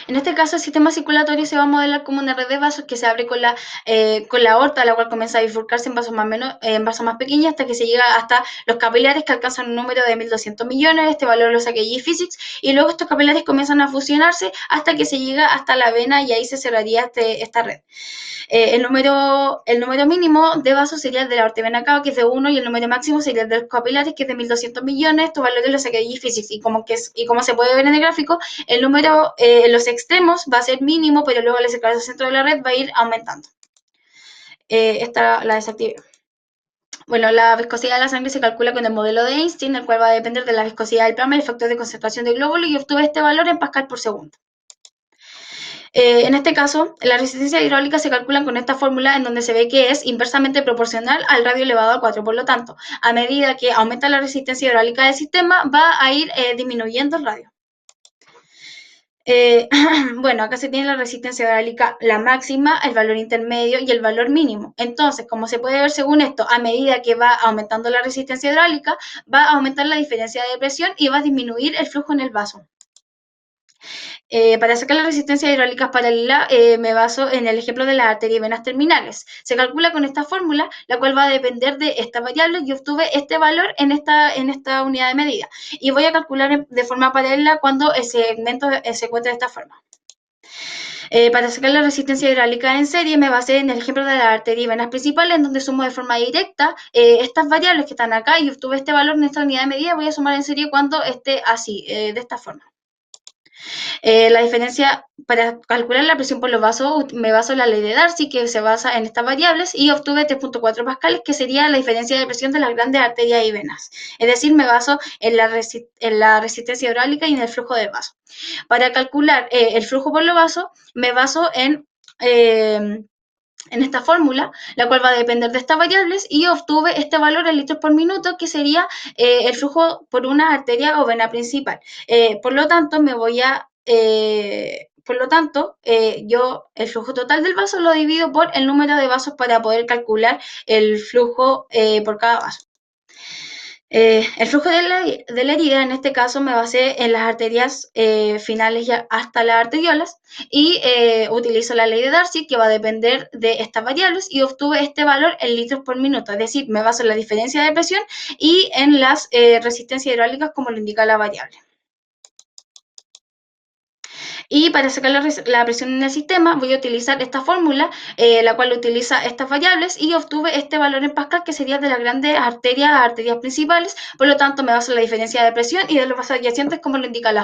En este caso, el sistema circulatorio se va a modelar como una red de vasos que se abre con la aorta, la cual comienza a bifurcarse en en vasos más pequeños hasta que se llega hasta los capilares que alcanzan un número de 1.200 millones. Este valor lo saqué G-Physics. Y luego estos capilares comienzan a fusionarse hasta que se llega hasta la vena y ahí se cerraría esta red. El número mínimo de vasos sería el de la aorta vena cava, que es de 1, y el número máximo sería el de los capilares, que es de 1.200 millones. Estos valores los saqué de G-Physics. Y como se puede ver en el gráfico, el número en los extremos va a ser mínimo, pero luego al acercarse al centro de la red va a ir aumentando. Esta la desactivé. Bueno, la viscosidad de la sangre se calcula con el modelo de Einstein, el cual va a depender de la viscosidad del plasma y el factor de concentración del glóbulo, y obtuve este valor en pascal por segundo. En este caso, la resistencia hidráulica se calcula con esta fórmula en donde se ve que es inversamente proporcional al radio elevado a 4. Por lo tanto, a medida que aumenta la resistencia hidráulica del sistema, va a ir disminuyendo el radio. Bueno, acá se tiene la resistencia hidráulica, la máxima, el valor intermedio y el valor mínimo. Entonces, como se puede ver según esto, a medida que va aumentando la resistencia hidráulica, va a aumentar la diferencia de presión y va a disminuir el flujo en el vaso. Para sacar la resistencia hidráulica paralela, me baso en el ejemplo de las arterias y venas terminales. Se calcula con esta fórmula, la cual va a depender de esta variable. Yo obtuve este valor en esta unidad de medida. Y voy a calcular de forma paralela cuando el segmento se encuentra de esta forma. Para sacar la resistencia hidráulica en serie, me basé en el ejemplo de la arteria y venas principales, en donde sumo de forma directa estas variables que están acá y obtuve este valor en esta unidad de medida. Voy a sumar en serie cuando esté así, de esta forma. La diferencia, para calcular la presión por los vasos, me baso en la ley de Darcy, que se basa en estas variables, y obtuve 3.4 pascales, que sería la diferencia de presión de las grandes arterias y venas. Es decir, me baso en la resistencia hidráulica y en el flujo del vaso. Para calcular el flujo por los vasos, me baso en esta fórmula, la cual va a depender de estas variables, y obtuve este valor en litros por minuto, que sería el flujo por una arteria o vena principal. Por lo tanto, yo el flujo total del vaso lo divido por el número de vasos para poder calcular el flujo por cada vaso. El flujo de la herida, en este caso, me basé en las arterias finales ya hasta las arteriolas, y utilizo la ley de Darcy, que va a depender de estas variables, y obtuve este valor en litros por minuto. Es decir, me baso en la diferencia de presión y en las resistencias hidráulicas, como lo indica la variable. Y para sacar la presión en el sistema, voy a utilizar esta fórmula, la cual utiliza estas variables, y obtuve este valor en pascal, que sería de las grandes arterias a arterias principales. Por lo tanto, me baso en la diferencia de presión y de los vasos adyacentes, como lo indica la fórmula.